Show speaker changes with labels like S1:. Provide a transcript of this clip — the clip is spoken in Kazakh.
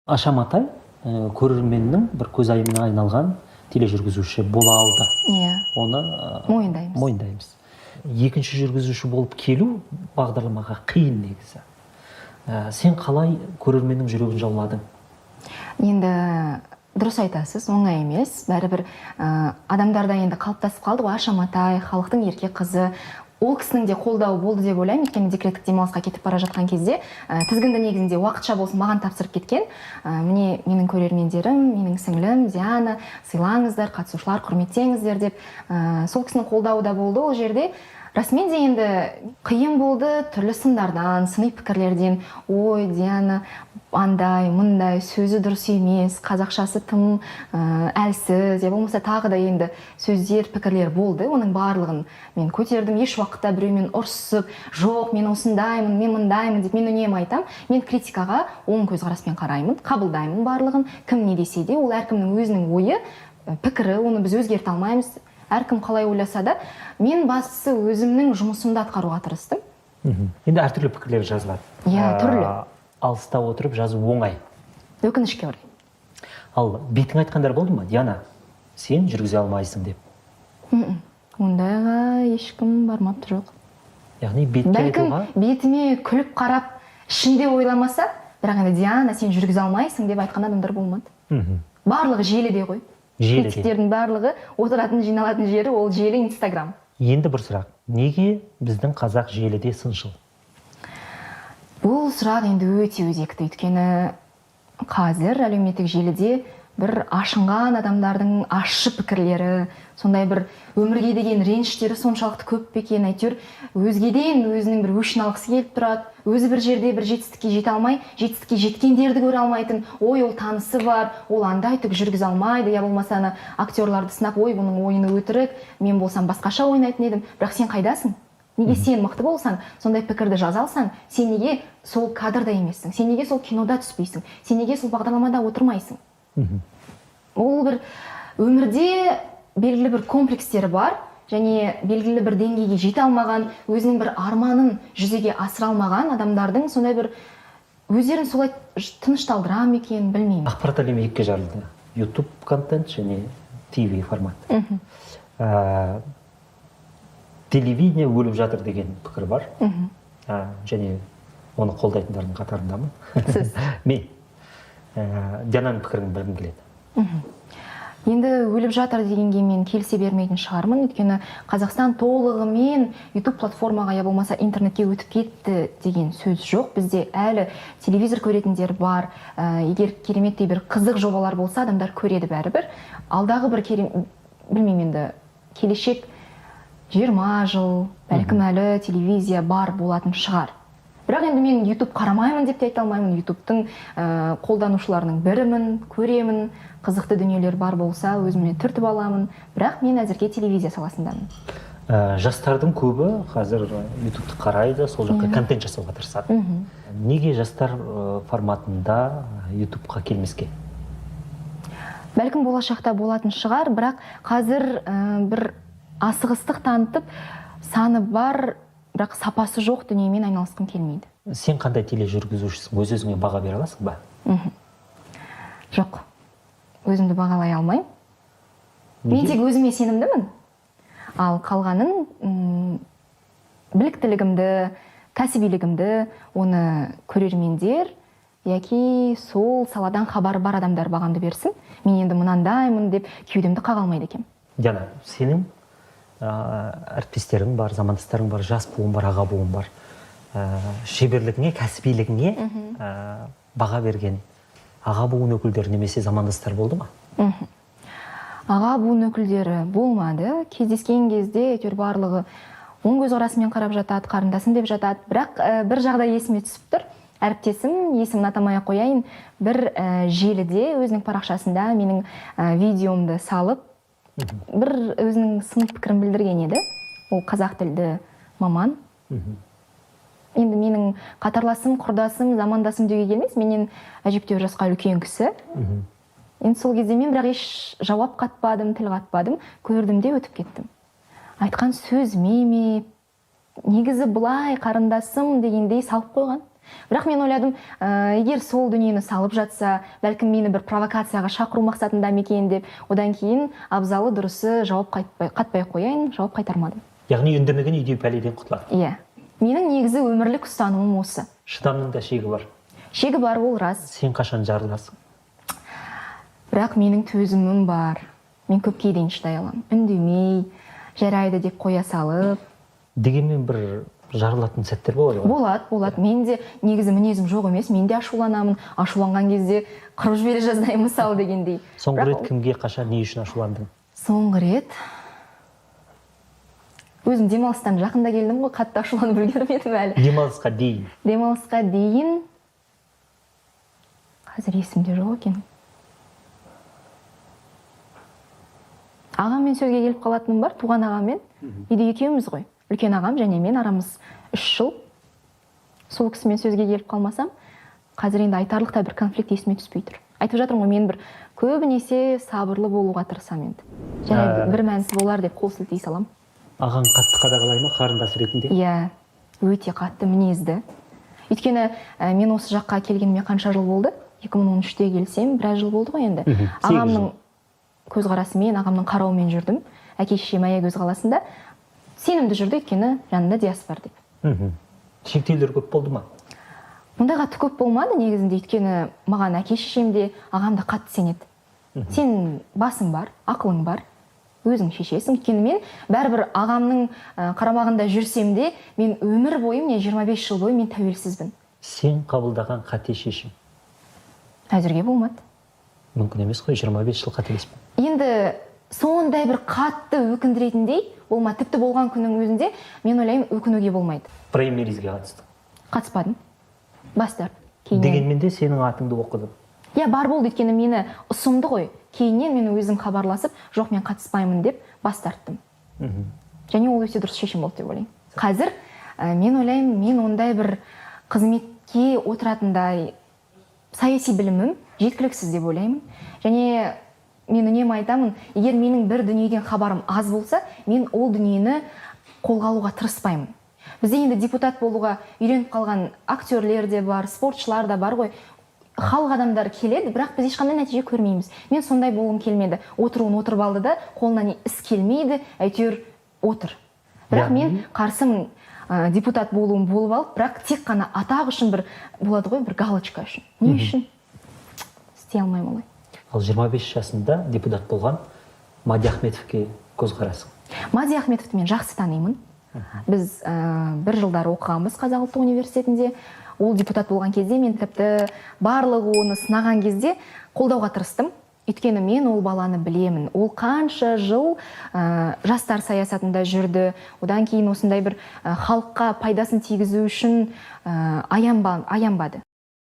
S1: Аша Матай көрерменнің бір көзайымына айналған тележүргізуші бола алды.
S2: Иә.
S1: Оны мойындаймыз. Екінші жүргізуші болып келу бағдарламаға қиын негізі. Сен қалай көрерменнің жүрегін жауладың?
S2: Енді дұрыс айтасыз, оңай емес. Бәрібір адамдарда енді қалыптасып қалды ғой, Аша Матай, халықтың ерке қызы. Ол кісінің де қолдауы болды деп ойлаймын, өйткені декреттік демалысқа кетіп бара жатқан кезде тізгінді негізінде уақытша болсын маған тапсырып кеткен. Міне менің көрермендерім, менің сіңлім Диана, сыйлаңыздар, қатысушылар құрметтеңіздер деп сол кісінің қолдауы да болды ол жерде. Расымен де енді қиын болды, түрлі сындардан, сыни пікірлерден, ой, Диана, андай, мындай, сөзі дұрыс емес, қазақшасы тым әлсіз, я болмаса тағы да енді сөздер, пікірлер болды. Оның барлығын мен көтердім, еш уақытта біреумен ұрсып, жоқ, мен осындаймын, мен мындаймын деп мен үнемі айтам. Мен критикаға оң көзқараспен қараймын, қабылдаймын барлығын. Кім не десе де, ол әркімнің өзінің ойы, пікірі, оны біз өзгерте алмаймыз. Әркім қалай ойласа да, мен бастысы өзімнің жұмысымды атқаруға тырыстым.
S1: Енді әртүрлі пікірлер жазылады.
S2: Иә, түрлі.
S1: Алыста отырып жазу оңай.
S2: Өкінішке орай.
S1: Ал бетің айтқандар болды ма? Диана, сен жүргізе алмайсың деп.
S2: Ондайға ешкім бармапты, жоқ.
S1: Яғни бетке айтуға?
S2: Бәлкім бетіме күліп қарап, ішінде ойламаса, бірақ енді Диана, сен жүргізе алмайсың деп айтқан адамдар болмады. Барлығы желіде ғой. Критиктердің барлығы отыратын, жиналатын жері ол желі Инстаграм.
S1: Енді бір сұрақ. Неге біздің қазақ желіде сыншыл?
S2: Бұл сұрақ енді өте өзекті. Өйткені қазір әлеуметтік желіде бір ашынған адамдардың ащы пікірлері, сондай бір өмірге деген реніштері соншалықты көп пе екен, әйтеуір өзгеден өзінің бір өшін алғысы келіп тұрады. Өзі бір жерде бір жетістікке жете алмай, жетістікке жеткендерді көре алмайтын, ой, ол танысы бар, ол андай түк жүргізе алмайды, я болмаса ана актерларды сынап, ой, бұның ойыны өтірік, мен болсам басқаша ойнайтын едім, бірақ сен қайдасың? Неге сен мықты болсаң, сондай пікірді жаза алсаң, сен неге сол кадрда емессің? Сен неге сол кинода түспейсің? Сен неге сол бағдарламада отырмайсың? Ол бір өмірде белгілі бір комплекстері бар, және белгілі бір деңгейге жете алмаған, өзінің бір арманын жүзеге асыра алмаған адамдардың сондай бір өздерін солай тынышталдыра ма екен, білмеймін.
S1: Ақпарат әлемі екіге жарылды. YouTube контент және TV формат. Телевидение өліп жатыр деген пікір бар. Және оны қолдайтындардың қатарындамын.
S2: Сіз?
S1: Мен Диананың пікірін білгім келеді.
S2: Енді өліп жатыр дегенге мен келісе бермейтін шығармын, өйткені Қазақстан толығымен YouTube платформаға, я болмаса интернетке өтіп кетті деген сөз жоқ. Бізде әлі телевизор көретіндер бар. Егер кереметтей бір қызық жобалар болса, адамдар көреді бәрібір. Алдағы бір білмеймін енді, келешек 20 жыл, бәлкім әлі телевизия бар болатын шығар. Бірақ енді мен YouTube қарамаймын деп те айта алмаймын. YouTube'тың қолданушыларының бірімін, көремін, қызықты дүниелер бар болса, өзіме түртіп аламын. Бірақ мен әзірге телевизия саласындамын.
S1: Жастардың көбі қазір YouTube'ты қарайды, сол жаққа контент жасауға тырысады. Неге жастар форматында YouTube'қа келмеске?
S2: Бәлкім болашақта болатын шығар, бірақ қазір бір асығыстық танытып, саны бар, бірақ сапасы жоқ дүниемен айналысқым келмейді.
S1: Сен қандай тележүргізушісің? Өз-өзіңе баға бере аласың ба?
S2: Жоқ. Өзімді бағалай алмаймын. Мен тек өзіме сенімдімін. Ал қалғанын біліктілігімді, кәсібилігімді, оны көрермендер яки сол саладан хабары бар адамдар бағамды берсін. Мен енді мынандаймын деп кеудемді қаға алмайды екенмін.
S1: Диана, сенің әріптестерің бар, замандастарың бар, жас буын бар, аға буын бар. Шеберлігіңе, кәсібилігіңе баға берген аға буын өкілдері немесе замандастар болды ма?
S2: Аға буын өкілдері болмады. Кездескен кезде әйтеуір барлығы оң көзқарасымен қарап жатады, қарындасым деп жатады. Бірақ бір жағдай есіме түсіп тұр. Әріптесім, есімін атамай қояйын, бір желіде өзінің парақшасында менің видеомды салып, бір өзінің сын пікірін білдірген еді. Ол қазақ тілді маман. Енді менің қатарласым, құрдасым, замандасым деуге келмес. Менен әжептеуір жасқа үлкен кісі. Енді сол кезде мен бірақ еш жауап қатпадым, тіл қатпадым, көрдім де өтіп кеттім. Айтқан сөзіме ме, негізі бұлай қарындасым дегендей салып қойған. Бірақ мен ойладым, егер сол дүниені салып жатса, бәлкім мені бір провокацияға шақыру мақсатында ма екен деп, одан кейін абзалы дұрысы жауап қатпай қояйын, жауап қайтармадым.
S1: Яғни үндемеген үйде пәледен құтылады.
S2: Иә. Менің негізі өмірлік ұстанымым осы.
S1: Шыдамның да шегі бар.
S2: Шегі бар, ол рас.
S1: Сен қашан жарыласың?
S2: Бірақ менің төзімім бар. Мен көпке дейін шыдай аламын. Үндемей, жарайды деп қоя салып.
S1: Дегенмен бір жарылатын сәттер болады ғой?
S2: Болады. Менде негізі мінезім жоқ емес. Мен де ашуланамын. Ашуланған кезде қырып жібере жаздаймын мысалы дегендей.
S1: Соңғы рет кімге, қашан, не үшін ашуландың?
S2: Соңғы рет өзім демалыстан жақында келдім ғой, қатты ашуланып үлгермедім әлі.
S1: Демалысқа дейін?
S2: Демалысқа дейін қазір есімде жоқ екен. Ағаммен сөзге келіп қалатыным бар, туған ағаммен. Үйде екеуміз ғой. Үлкен ағам және мен арамыз 3 жыл. Сол кісімен сөзге келіп қалмасам, қазір енді айтарлықтай бір конфликт есіме түспей тұр. Айтып жатырмын ғой, мен бір көбінесе сабырлы болуға тырысамын енді. Және бір мәнісі болар деп қол сілтей салам.
S1: Ағаң қатты қадағалай ма қарындас ретінде?
S2: Иә, өте қатты мінезді. Өйткені мен осы жаққа келгеніме қанша жыл болды? 2013-те келсем, біраз жыл болды ғой енді. Ағамның көзқарасымен, ағамның қарауымен жүрдім. Әке шешем Аягөз қаласында сенімді жүрді, өйткені жанында диас бар деп.
S1: Шектеулер көп болды ма?
S2: Мұндай қатты көп болмады негізінде, өйткені маған әке шешем де, ағам да қатты сенеді. Сен басың бар, ақылың бар, өзің шешесің. Өйткені мен бәрібір ағамның қарамағында жүрсем де, мен өмір бойы, міне 25 жыл бойы мен тәуелсізбін.
S1: Сен қабылдаған қате шешім?
S2: Әзірге болмады.
S1: Мүмкін емес қой, 25 жыл қателеспін.
S2: Енді сондай бір қатты өкіндіретіндей болма, тіпті болған күннің өзінде мен ойлаймын өкінуге болмайды.
S1: Праймеризге қатысты?
S2: Қатыспадым. Бас тарт.
S1: Дегенмен де сенің атыңды оқыдым.
S2: Иә, бар болды, өйткені мені ұсынды ғой. Кейіннен мен өзім хабарласып, жоқ, мен қатыспаймын деп бас тарттым. Және ол өте дұрыс шешім болды деп ойлаймын. Қазір мен ойлаймын, мен ондай бір қызметке отыратындай саяси білімім жеткіліксіз деп ойлаймын. Және мен үнемі айтамын, егер менің бір дүниеден хабарым аз болса, мен ол дүниені қолға алуға тырыспаймын. Бізде енді депутат болуға үйреніп қалған актерлер де бар, спортшылар да бар ғой. Халық адамдар келеді, бірақ біз ешқандай нәтиже көрмейміз. Мен сондай болғым келмеді. Отыруын отырып алды да, қолынан іс келмейді, әйтеуір отыр. Бірақ мен қарсымын, депутат болуым болып алып, бірақ тек қана атақ үшін бір болады ғой, бір галочка үшін. Не үшін? Істей алмаймын олай.
S1: Ал 25 жасында депутат болған Мади Ахметовке көзқарасың?
S2: Мади Ахметовті мен жақсы танимын. Біз бір жылдар оқығанбыз Қазақ ұлттық университетінде. Ол депутат болған кезде мен тіпті барлығы оны сынаған кезде қолдауға тырыстым. Өйткені мен ол баланы білемін. Ол қанша жыл жастар саясатында жүрді. Одан кейін осындай бір халыққа пайдасын тигізу үшін аянбады.